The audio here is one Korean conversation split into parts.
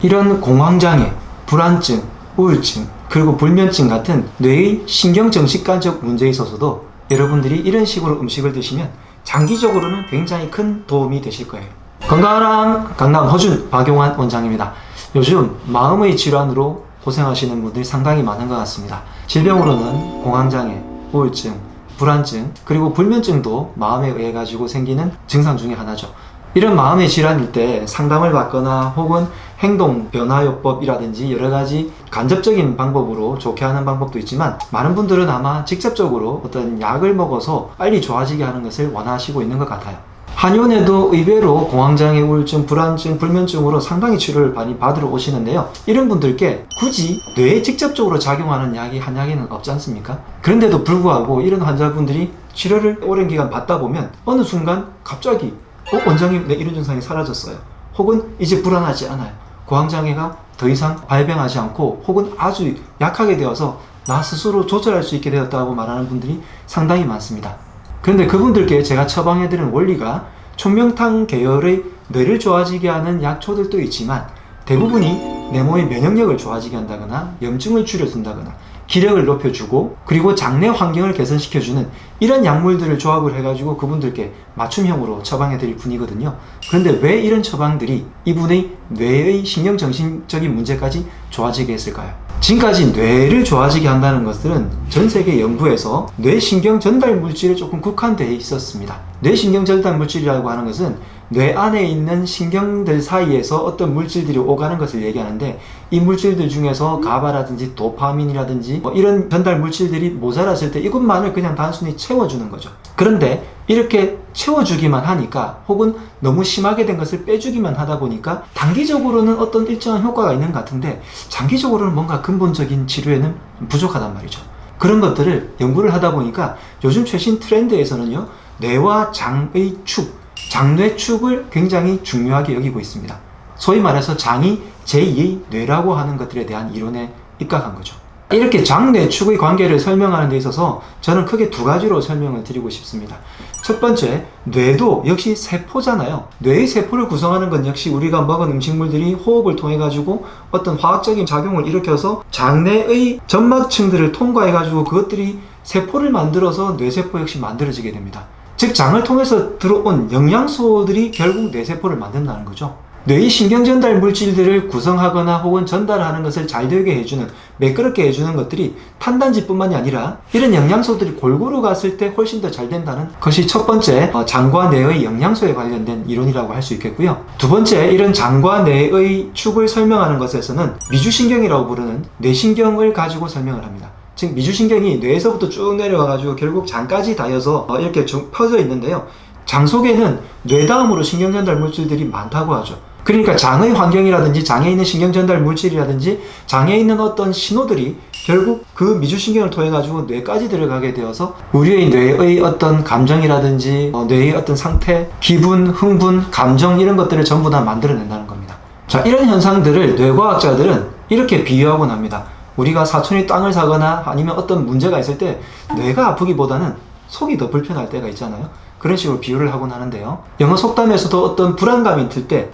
이런 공황장애, 불안증, 우울증, 그리고 불면증 같은 뇌의 신경정신과적 문제에 있어서도 여러분들이 이런 식으로 음식을 드시면 장기적으로는 굉장히 큰 도움이 되실 거예요. 건강한 강남 허준 박용환 원장입니다. 요즘 마음의 질환으로 고생하시는 분들이 상당히 많은 것 같습니다. 질병으로는 공황장애, 우울증, 불안증, 그리고 불면증도 마음에 의해 가지고 생기는 증상 중에 하나죠. 이런 마음의 질환일 때 상담을 받거나 혹은 행동 변화요법이라든지 여러 가지 간접적인 방법으로 좋게 하는 방법도 있지만, 많은 분들은 아마 직접적으로 어떤 약을 먹어서 빨리 좋아지게 하는 것을 원하시고 있는 것 같아요. 한의원에도 의외로 공황장애, 우울증, 불안증, 불면증으로 상당히 치료를 많이 받으러 오시는데요. 이런 분들께 굳이 뇌에 직접적으로 작용하는 약이 한약에는 없지 않습니까? 그런데도 불구하고 이런 환자분들이 치료를 오랜 기간 받다 보면 어느 순간 갑자기 원장님, 내 이런 증상이 사라졌어요. 혹은 이제 불안하지 않아요. 공황장애가 더 이상 발병하지 않고 혹은 아주 약하게 되어서 나 스스로 조절할 수 있게 되었다고 말하는 분들이 상당히 많습니다. 그런데 그분들께 제가 처방해드리는 원리가 촌명탕 계열의 뇌를 좋아지게 하는 약초들도 있지만, 대부분이 내 몸의 면역력을 좋아지게 한다거나 염증을 줄여준다거나 기력을 높여주고 그리고 장내 환경을 개선시켜주는 이런 약물들을 조합을 해가지고 그분들께 맞춤형으로 처방해드릴 뿐이거든요. 그런데 왜 이런 처방들이 이분의 뇌의 신경정신적인 문제까지 좋아지게 했을까요? 지금까지 뇌를 좋아지게 한다는 것들은 전 세계 연구에서 뇌신경 전달 물질에 조금 국한되어 있었습니다. 뇌신경 전달 물질이라고 하는 것은 뇌 안에 있는 신경들 사이에서 어떤 물질들이 오가는 것을 얘기하는데, 이 물질들 중에서 가바라든지 도파민이라든지 이런 전달 물질들이 모자랐을 때 이것만을 그냥 단순히 채워주는 거죠. 그런데 이렇게 채워주기만 하니까 혹은 너무 심하게 된 것을 빼주기만 하다 보니까 단기적으로는 어떤 일정한 효과가 있는 것 같은데 장기적으로는 뭔가 근본적인 치료에는 부족하단 말이죠. 그런 것들을 연구를 하다 보니까 요즘 최신 트렌드에서는요, 뇌와 장의 축, 장뇌축을 굉장히 중요하게 여기고 있습니다. 소위 말해서 장이 제2의 뇌라고 하는 것들에 대한 이론에 입각한 거죠. 이렇게 장뇌축의 관계를 설명하는 데 있어서 저는 크게 두 가지로 설명을 드리고 싶습니다. 첫 번째, 뇌도 역시 세포잖아요. 뇌의 세포를 구성하는 건 역시 우리가 먹은 음식물들이 호흡을 통해 가지고 어떤 화학적인 작용을 일으켜서 장내의 점막층들을 통과해 가지고 그것들이 세포를 만들어서 뇌세포 역시 만들어지게 됩니다. 즉 장을 통해서 들어온 영양소들이 결국 뇌세포를 만든다는 거죠. 뇌의 신경전달 물질들을 구성하거나 혹은 전달하는 것을 잘 되게 해주는, 매끄럽게 해주는 것들이 탄단지뿐만이 아니라 이런 영양소들이 골고루 갔을 때 훨씬 더 잘 된다는 것이 첫 번째, 장과 뇌의 영양소에 관련된 이론이라고 할 수 있겠고요. 두 번째, 이런 장과 뇌의 축을 설명하는 것에서는 미주신경이라고 부르는 뇌신경을 가지고 설명을 합니다. 즉 미주신경이 뇌에서부터 쭉 내려와가지고 결국 장까지 닿여서 이렇게 펴져 있는데요. 장 속에는 뇌 다음으로 신경전달 물질들이 많다고 하죠. 그러니까 장의 환경이라든지 장에 있는 신경전달 물질이라든지 장에 있는 어떤 신호들이 결국 그 미주신경을 통해 가지고 뇌까지 들어가게 되어서 우리의 뇌의 어떤 감정이라든지 뇌의 어떤 상태, 기분, 흥분, 감정 이런 것들을 전부 다 만들어낸다는 겁니다. 자, 이런 현상들을 뇌과학자들은 이렇게 비유하곤 합니다. 우리가 사촌이 땅을 사거나 아니면 어떤 문제가 있을 때 뇌가 아프기보다는 속이 더 불편할 때가 있잖아요. 그런 식으로 비유를 하곤 하는데요. 영어 속담에서도 어떤 불안감이 들 때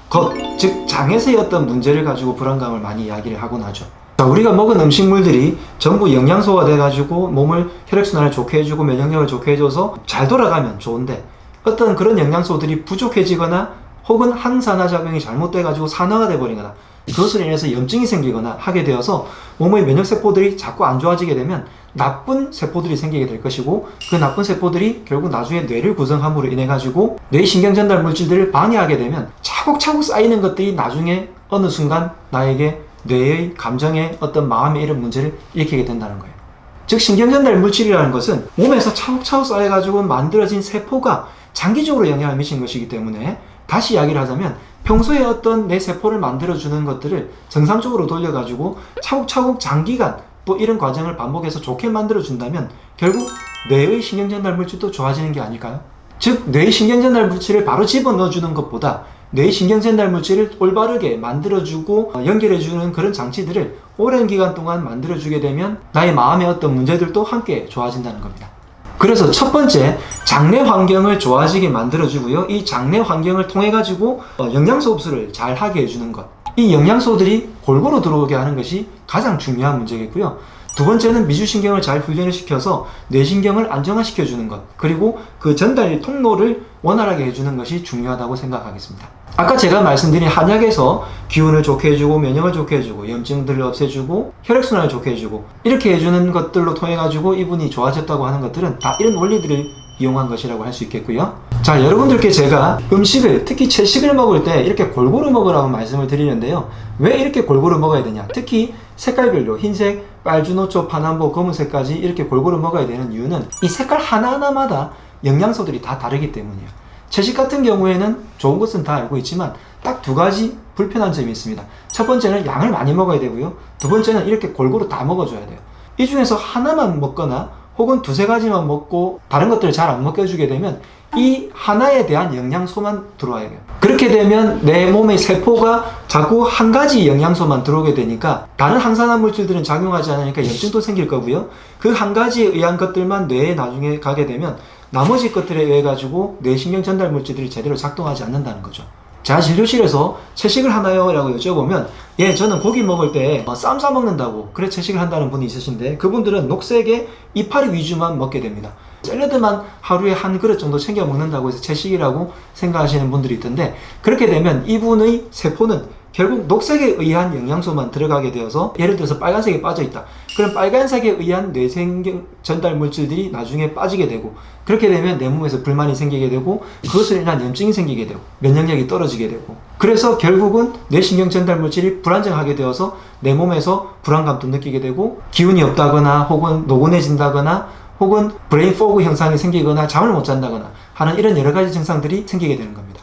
즉 장에서의 어떤 문제를 가지고 불안감을 많이 이야기를 하곤 하죠. 자, 우리가 먹은 음식물들이 전부 영양소가 돼가지고 몸을 혈액순환을 좋게 해주고 면역력을 좋게 해줘서 잘 돌아가면 좋은데, 어떤 그런 영양소들이 부족해지거나 혹은 항산화 작용이 잘못돼가지고 산화가 돼버리거나 그것으로 인해서 염증이 생기거나 하게 되어서 몸의 면역세포들이 자꾸 안 좋아지게 되면 나쁜 세포들이 생기게 될 것이고, 그 나쁜 세포들이 결국 나중에 뇌를 구성함으로 인해 가지고 뇌 신경전달 물질들을 방해하게 되면 차곡차곡 쌓이는 것들이 나중에 어느 순간 나에게 뇌의 감정의 어떤 마음의 이런 문제를 일으키게 된다는 거예요. 즉 신경전달 물질이라는 것은 몸에서 차곡차곡 쌓여가지고 만들어진 세포가 장기적으로 영향을 미친 것이기 때문에, 다시 이야기를 하자면 평소에 어떤 내 세포를 만들어주는 것들을 정상적으로 돌려가지고 차곡차곡 장기간 또 이런 과정을 반복해서 좋게 만들어준다면 결국 뇌의 신경전달 물질도 좋아지는 게 아닐까요? 즉 뇌의 신경전달 물질을 바로 집어넣어주는 것보다 뇌의 신경전달 물질을 올바르게 만들어주고 연결해주는 그런 장치들을 오랜 기간 동안 만들어주게 되면 나의 마음의 어떤 문제들도 함께 좋아진다는 겁니다. 그래서 첫 번째, 장내 환경을 좋아지게 만들어주고요. 이 장내 환경을 통해 가지고 영양소 흡수를 잘 하게 해주는 것. 이 영양소들이 골고루 들어오게 하는 것이 가장 중요한 문제겠고요. 두 번째는 미주신경을 잘 훈련을 시켜서 뇌신경을 안정화시켜 주는 것, 그리고 그 전달 통로를 원활하게 해주는 것이 중요하다고 생각하겠습니다. 아까 제가 말씀드린 한약에서 기운을 좋게 해주고 면역을 좋게 해주고 염증들을 없애주고 혈액순환을 좋게 해주고 이렇게 해주는 것들로 통해 가지고 이분이 좋아졌다고 하는 것들은 다 이런 원리들을 이용한 것이라고 할 수 있겠고요. 자, 여러분들께 제가 음식을, 특히 채식을 먹을 때 이렇게 골고루 먹으라고 말씀을 드리는데요. 왜 이렇게 골고루 먹어야 되냐? 특히 색깔별로 흰색, 빨주노초, 파남보, 검은색까지 이렇게 골고루 먹어야 되는 이유는 이 색깔 하나하나마다 영양소들이 다 다르기 때문이에요. 채식 같은 경우에는 좋은 것은 다 알고 있지만 딱 두 가지 불편한 점이 있습니다. 첫 번째는 양을 많이 먹어야 되고요. 두 번째는 이렇게 골고루 다 먹어줘야 돼요. 이 중에서 하나만 먹거나 혹은 두세 가지만 먹고 다른 것들을 잘 안 먹여주게 되면 이 하나에 대한 영양소만 들어와야 돼요. 그렇게 되면 내 몸의 세포가 자꾸 한 가지 영양소만 들어오게 되니까 다른 항산화 물질들은 작용하지 않으니까 염증도 생길 거고요. 그 한 가지에 의한 것들만 뇌에 나중에 가게 되면 나머지 것들에 의해 가지고 뇌신경 전달 물질들이 제대로 작동하지 않는다는 거죠. 제가 진료실에서 채식을 하나요? 라고 여쭤보면 예, 저는 고기 먹을 때 쌈 싸 먹는다고 그래 채식을 한다는 분이 있으신데 그분들은 녹색의 이파리 위주만 먹게 됩니다. 샐러드만 하루에 한 그릇 정도 챙겨 먹는다고 해서 채식이라고 생각하시는 분들이 있던데 그렇게 되면 이분의 세포는 결국 녹색에 의한 영양소만 들어가게 되어서 예를 들어서 빨간색에 빠져있다. 그럼 빨간색에 의한 뇌신경 전달 물질들이 나중에 빠지게 되고 그렇게 되면 내 몸에서 불만이 생기게 되고 그것으로 인한 염증이 생기게 되고 면역력이 떨어지게 되고 그래서 결국은 뇌신경 전달 물질이 불안정하게 되어서 내 몸에서 불안감도 느끼게 되고 기운이 없다거나 혹은 노곤해진다거나 혹은 브레인 포그 현상이 생기거나 잠을 못 잔다거나 하는 이런 여러 가지 증상들이 생기게 되는 겁니다.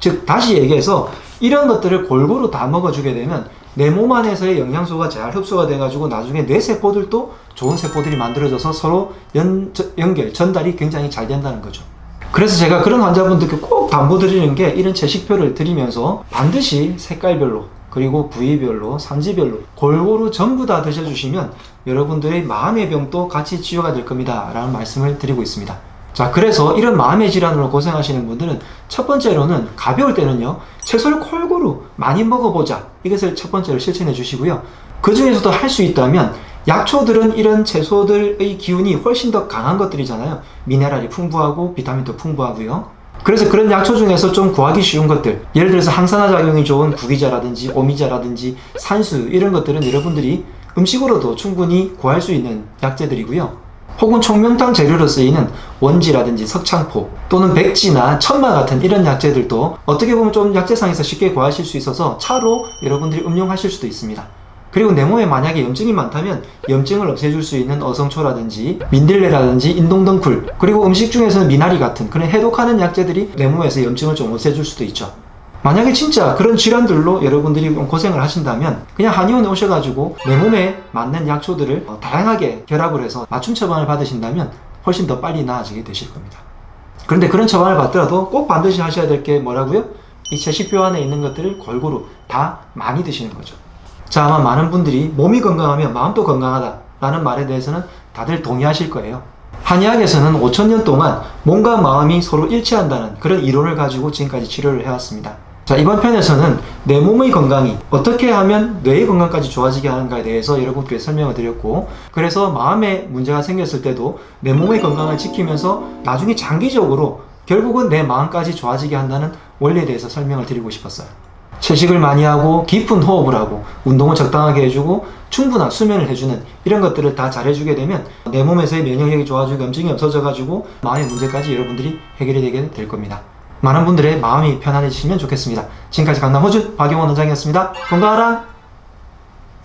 즉 다시 얘기해서 이런 것들을 골고루 다 먹어주게 되면 내 몸 안에서의 영양소가 잘 흡수가 돼가지고 나중에 뇌 세포들도 좋은 세포들이 만들어져서 서로 연결, 전달이 굉장히 잘 된다는 거죠. 그래서 제가 그런 환자분들께 꼭 당부드리는 게 이런 채식표를 드리면서 반드시 색깔별로 그리고 부위별로 산지별로 골고루 전부 다 드셔주시면 여러분들의 마음의 병도 같이 치유가 될 겁니다 라는 말씀을 드리고 있습니다. 자, 그래서 이런 마음의 질환으로 고생하시는 분들은 첫 번째로는 가벼울 때는요 채소를 골고루 많이 먹어보자, 이것을 첫 번째로 실천해 주시고요. 그 중에서도 할 수 있다면 약초들은 이런 채소들의 기운이 훨씬 더 강한 것들이잖아요. 미네랄이 풍부하고 비타민도 풍부하고요. 그래서 그런 약초 중에서 좀 구하기 쉬운 것들, 예를 들어서 항산화 작용이 좋은 구기자라든지 오미자라든지 산수, 이런 것들은 여러분들이 음식으로도 충분히 구할 수 있는 약재들이고요. 혹은 총명탕 재료로 쓰이는 원지라든지 석창포 또는 백지나 천마 같은 이런 약재들도 어떻게 보면 좀 약재상에서 쉽게 구하실 수 있어서 차로 여러분들이 음용하실 수도 있습니다. 그리고 내 몸에 만약에 염증이 많다면 염증을 없애줄 수 있는 어성초라든지 민들레라든지 인동덩굴, 그리고 음식 중에서는 미나리 같은 그런 해독하는 약재들이 내 몸에서 염증을 좀 없애줄 수도 있죠. 만약에 진짜 그런 질환들로 여러분들이 고생을 하신다면 그냥 한의원에 오셔가지고 내 몸에 맞는 약초들을 다양하게 결합을 해서 맞춤 처방을 받으신다면 훨씬 더 빨리 나아지게 되실 겁니다. 그런데 그런 처방을 받더라도 꼭 반드시 하셔야 될 게 뭐라고요? 이 채식표 안에 있는 것들을 골고루 다 많이 드시는 거죠. 자, 아마 많은 분들이 몸이 건강하면 마음도 건강하다 라는 말에 대해서는 다들 동의하실 거예요. 한의학에서는 5000년 동안 몸과 마음이 서로 일치한다는 그런 이론을 가지고 지금까지 치료를 해왔습니다. 자, 이번 편에서는 내 몸의 건강이 어떻게 하면 뇌의 건강까지 좋아지게 하는가에 대해서 여러분께 설명을 드렸고, 그래서 마음에 문제가 생겼을 때도 내 몸의 건강을 지키면서 나중에 장기적으로 결국은 내 마음까지 좋아지게 한다는 원리에 대해서 설명을 드리고 싶었어요. 채식을 많이 하고 깊은 호흡을 하고 운동을 적당하게 해주고 충분한 수면을 해주는 이런 것들을 다 잘해주게 되면 내 몸에서의 면역력이 좋아지고 염증이 없어져가지고 마음의 문제까지 여러분들이 해결이 되게 될 겁니다. 많은 분들의 마음이 편안해지시면 좋겠습니다. 지금까지 강남 호주 박용원 원장이었습니다. 건강하라!